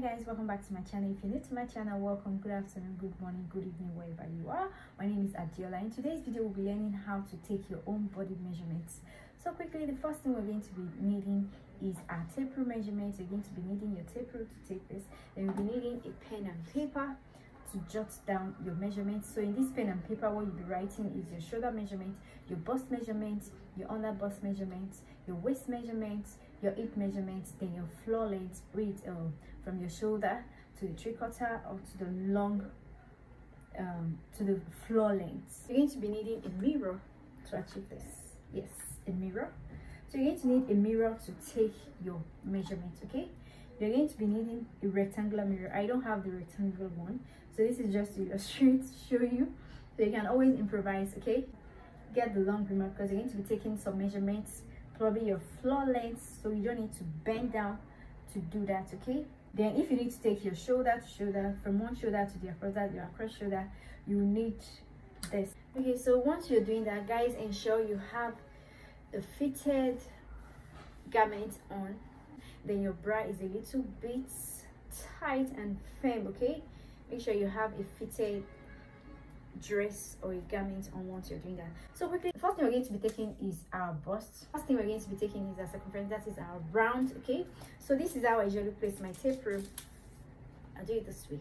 Hi guys, welcome back to my channel. If you're new to my channel, welcome. Good afternoon, good morning, good evening, wherever you are. My name is Adiola. In today's video, we'll be learning how to take your own body measurements. So quickly, the first thing we're going to be needing is our tape rule measurements. You're going to be needing your tape rule to take this. Then you'll be needing a pen and paper to jot down your measurements. So in this pen and paper, what you'll be writing is your shoulder measurement, your bust measurement, your under bust measurements, your waist measurements, your hip measurements, then your floor length, width from your shoulder to the 3/4 or to the long to the floor length. You're going to be needing a mirror to achieve this. Yes, a mirror. So you're going to need a mirror to take your measurements. Okay, you're going to be needing a rectangular mirror. I don't have the rectangular one, so this is just to illustrate, show you, so you can always improvise. Okay, get the long mirror because you're going to be taking some measurements, probably your floor length, so you don't need to bend down to do that. Okay, then if you need to take your shoulder to shoulder, from one shoulder to the across shoulder, you need this. Okay, so once you're doing that, guys, ensure you have a fitted garment on, then your bra is a little bit tight and firm. Okay, make sure you have a fitted dress or a garment on once you're doing that. So quickly, the first thing we're going to be taking is our bust. First thing we're going to be taking is our circumference, that is our round. Okay, so this is how I usually place my tape rule. I'll do it this way.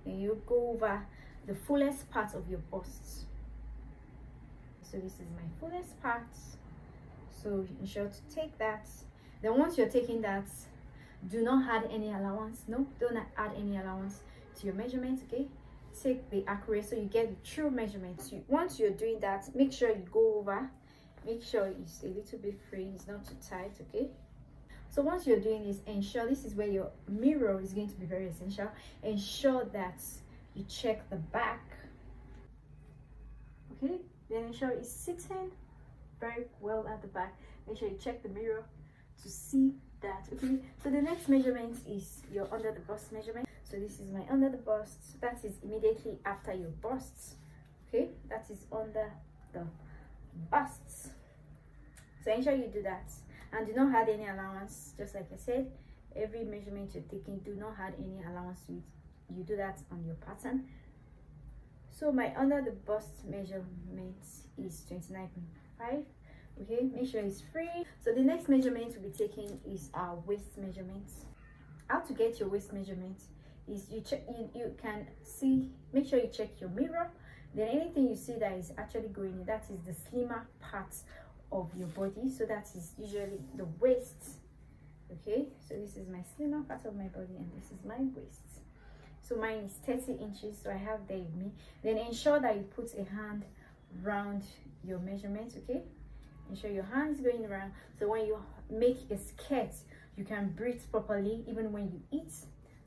Then you go over the fullest part of your bust. So this is my fullest part, so ensure to take that. Then once you're taking that, do not add any allowance. No, don't add any allowance to your measurement. Okay, take the accurate so you get the true measurements. Once you're doing that, make sure you go over, make sure it's a little bit free, it's not too tight. Okay, so once you're doing this, ensure this is where your mirror is going to be very essential. Ensure that you check the back. Okay, then ensure it's sitting very well at the back. Make sure you check the mirror to see that. Okay, so the next measurement is your under the bust measurement. So this is my under the bust, that is immediately after your busts. Okay, that is under the busts, so ensure you do that and do not add any allowance. Just like I said, every measurement you're taking, do not add any allowance to it. You do that on your pattern. So my under the bust measurement is 29.5. okay, make sure it's free. So the next measurement we'll be taking is our waist measurements. How to get your waist measurement is you check, you can see, make sure you check your mirror. Then anything you see that is actually going in, that is the slimmer part of your body, so that is usually the waist. Okay, so this is my slimmer part of my body and this is my waist. So mine is 30 inches, so I have there with me. Then ensure that you put a hand round your measurement. Okay, ensure your hand is going around, so when you make a skirt, you can breathe properly even when you eat,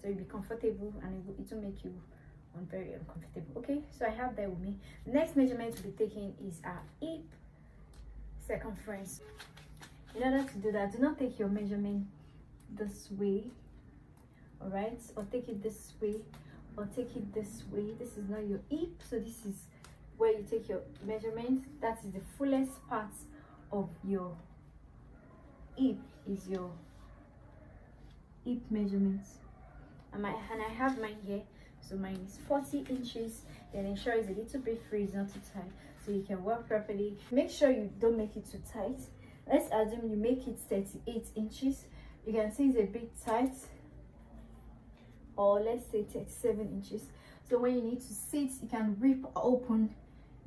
so you'll be comfortable and it will make you very uncomfortable. Okay, so I have that with me. The next measurement we'll be taking is our hip circumference. In order to do that, do not take your measurement this way, all right, or take it this way, or take it this way. This is not your hip, so this is where you take your measurement. That is the fullest part of your hip, is your hip measurements. And I have mine here, so mine is 40 inches. Then ensure it's a little bit free, it's not too tight, so you can work properly. Make sure you don't make it too tight. Let's assume you make it 38 inches. You can see it's a bit tight, or let's say 37 inches. So when you need to sit, you can rip open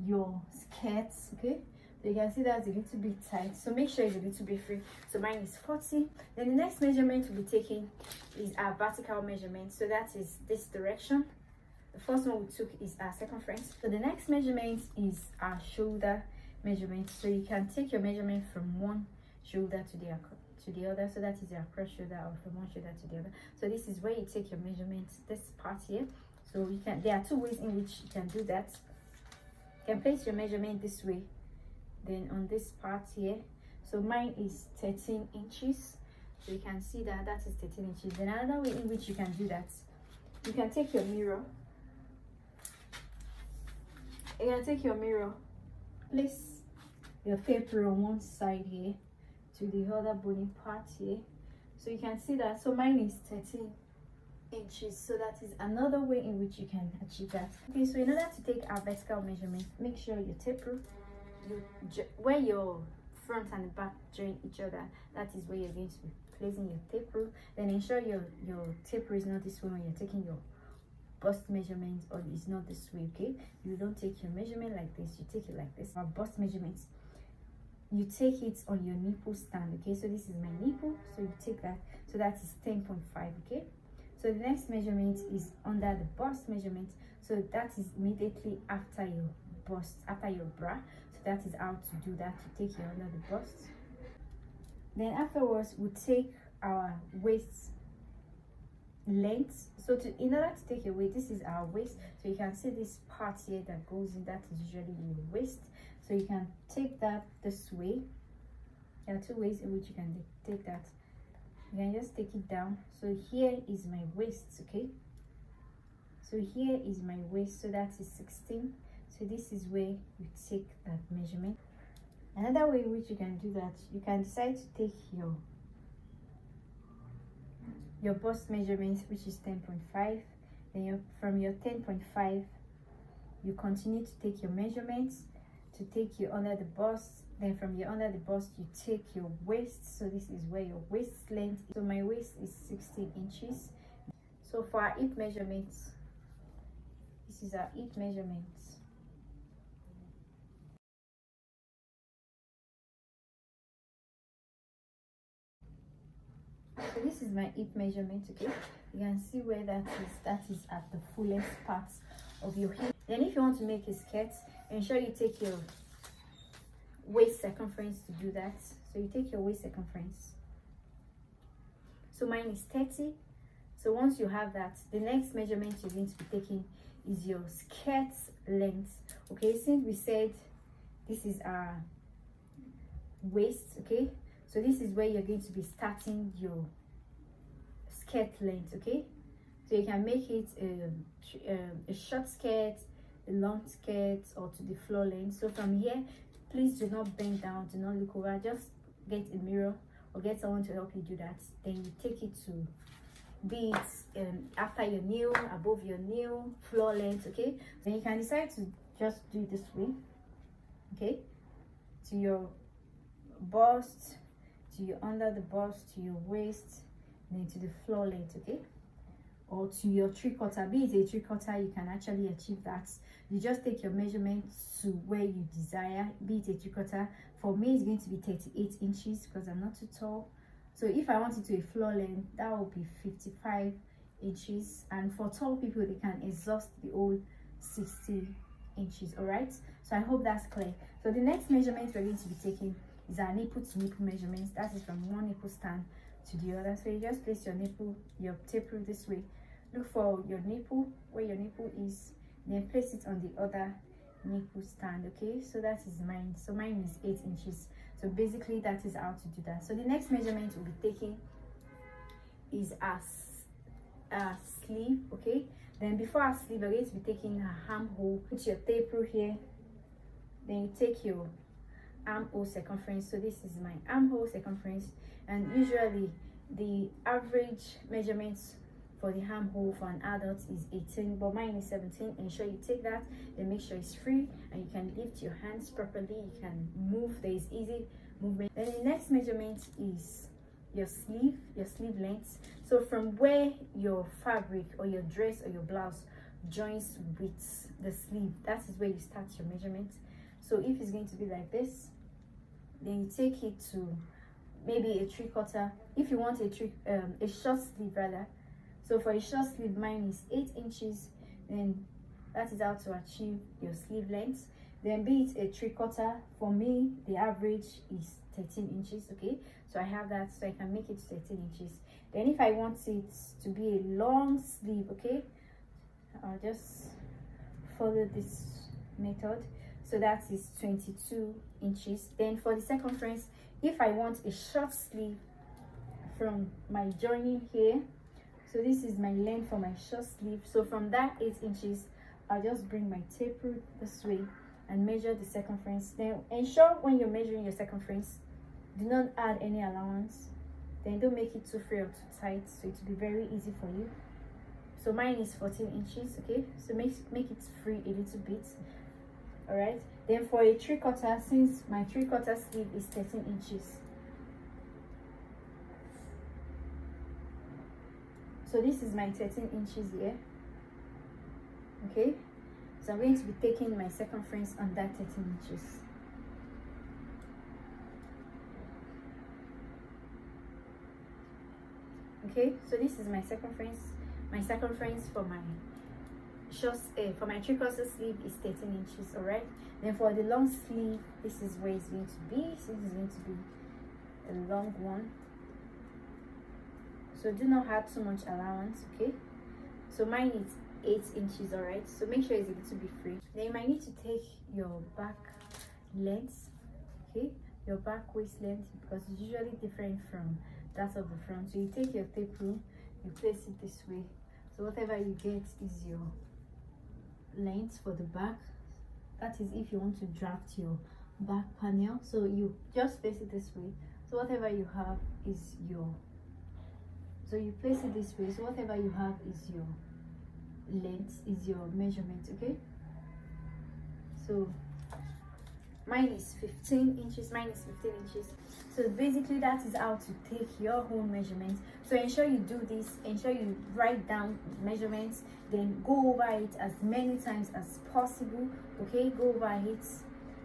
your skirts. Okay, so you can see that's a little bit tight, so make sure it's a little bit free. So mine is 40. Then the next measurement we'll be taking is our vertical measurement, so that is this direction. The first one we took is our circumference. So the next measurement is our shoulder measurement. So you can take your measurement from one shoulder to the other, so that is your across shoulder, or from one shoulder to the other. So this is where you take your measurement, this part here. So you can, there are two ways in which you can do that. You can place your measurement this way, then on this part here. So mine is 13 inches, so you can see that that is 13 inches. Then another way in which you can do that, you can take your mirror, place your paper on one side here to the other bony part here, so you can see that. So mine is 13 inches. So that is another way in which you can achieve that. Okay, so in order to take our vertical measurement, make sure your tape rule, where your front and the back join each other, that is where you're going to be placing your tape rule. Then ensure your tape rule is not this way when you're taking your bust measurement, or it's not this way. Okay, you don't take your measurement like this, you take it like this. Our bust measurements, you take it on your nipple stand. Okay, so this is my nipple, so you take that, so that is 10.5. okay, so the next measurement is under the bust measurement, so that is immediately after your bust, after your bra. So that is how to do that. You take your under the bust, then afterwards we take our waist length. So in order to take away, this is our waist, so you can see this part here that goes in, that is usually your waist. So you can take that this way. There are two ways in which you can take that. You can just take it down. So here is my waist. Okay, so here is my waist, so that is 16. So this is where you take that measurement. Another way in which you can do that, you can decide to take your bust measurements, which is 10.5. Then from your 10.5 you continue to take your measurements to take you under the bust. Then from your under the bust you take your waist, so this is where your waist length is. So my waist is 16 inches. So for our hip measurements, this is our hip measurements. So this is my hip measurement. Okay, you can see where that is at the fullest part of your hip. Then if you want to make a skirt, ensure you take your waist circumference to do that. So you take your waist circumference, so mine is 30. So once you have that, the next measurement you're going to be taking is your skirt length. Okay, since we said this is our waist, okay, so this is where you're going to be starting your skirt length. Okay, so you can make it a short skirt, a long skirt, or to the floor length. So from here, please do not bend down, do not look over, just get a mirror or get someone to help you do that. Then you take it to be it after your nail, above your nail, floor length. Okay, then you can decide to just do it this way. Okay, to your bust, to your under the bust, to your waist, then to the floor length. Okay, or to your 3/4. Be it a 3/4, you can actually achieve that. You just take your measurement to where you desire. Be it a 3/4, for me it's going to be 38 inches because I'm not too tall. So if I want it to a floor length, that will be 55 inches, and for tall people they can exhaust the whole 60 inches. All right, so I hope that's clear. So the next measurement we're going to be taking is our nipple to nipple measurements. That is from one nipple stand to the other. So you just place your nipple, your tape rule this way, look for your nipple, where your nipple is, then place it on the other nipple stand. Okay, so that is mine. So mine is 8 inches. So basically that is how to do that. So the next measurement we'll be taking is our sleeve. Okay, then before our sleeve we're going to be taking our armhole. Put your tape rule here, then you take your armhole circumference. So this is my armhole circumference, and usually the average measurements for the armhole for an adult is 18, but mine is 17. Ensure you take that, then make sure it's free and you can lift your hands properly, you can move, there is easy movement. Then the next measurement is your sleeve length. So from where your fabric or your dress or your blouse joins with the sleeve, that is where you start your measurement. So if it's going to be like this, then you take it to maybe a 3/4. If you want a short sleeve rather. So for a short sleeve, mine is 8 inches. Then that is how to achieve your sleeve length. Then be it a 3/4, for me the average is 13 inches. Okay, so I have that, so I can make it 13 inches. Then if I want it to be a long sleeve, okay, I'll just follow this method. So that is 22 inches. Then for the circumference, if I want a short sleeve from my joining here, so this is my length for my short sleeve. So from that 8 inches, I'll just bring my tape rule this way and measure the circumference. Then ensure when you're measuring your circumference, do not add any allowance. Then don't make it too free or too tight, so it will be very easy for you. So mine is 14 inches. Okay, so make it free a little bit. All right, then for a 3/4, since my 3/4 sleeve is 13 inches, so this is my 13 inches here. Okay, so I'm going to be taking my circumference on that 13 inches. Okay, so this is my circumference. My circumference for my short for my 3/4 sleeve is 13 inches. All right, then for the long sleeve, this is where it's going to be. So this is going to be a long one, so do not have too much allowance. Okay, so mine is 8 inches. All right, so make sure it's a little bit free. Then you might need to take your back length, okay, your back waist length, because it's usually different from that of the front. So you take your tape rule, you place it this way, so whatever you get is your length for the back. That is if you want to draft your back panel, so you just place it this way, so whatever you have is your, so you place it this way, so whatever you have is your length, is your measurement. Okay, so mine is 15 inches. Mine is 15 inches. So basically that is how to take your own measurements. So ensure you do this, ensure you write down measurements, then go over it as many times as possible. Okay, go over it.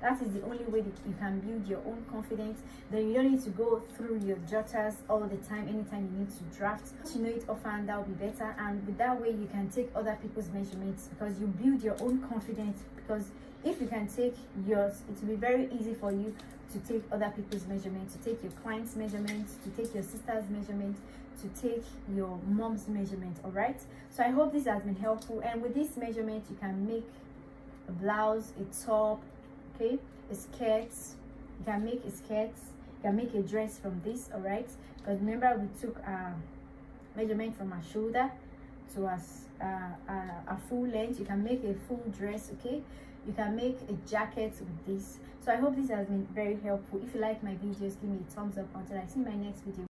That is the only way that you can build your own confidence. Then you don't need to go through your jotters all the time. Anytime you need to draft, you know it offhand, that will be better. And with that way you can take other people's measurements, because you build your own confidence. Because if you can take yours, it will be very easy for you to take other people's measurements, to take your client's measurements, to take your sister's measurements, to take your mom's measurement. All right, so I hope this has been helpful. And with this measurement you can make a blouse, a top, okay, a skirt. You can make a skirt, you can make a dress from this. All right, because remember we took a measurement from our shoulder to a full length. You can make a full dress. Okay, you can make a jacket with this. So I hope this has been very helpful. If you like my videos, give me a thumbs up. Until I see my next video.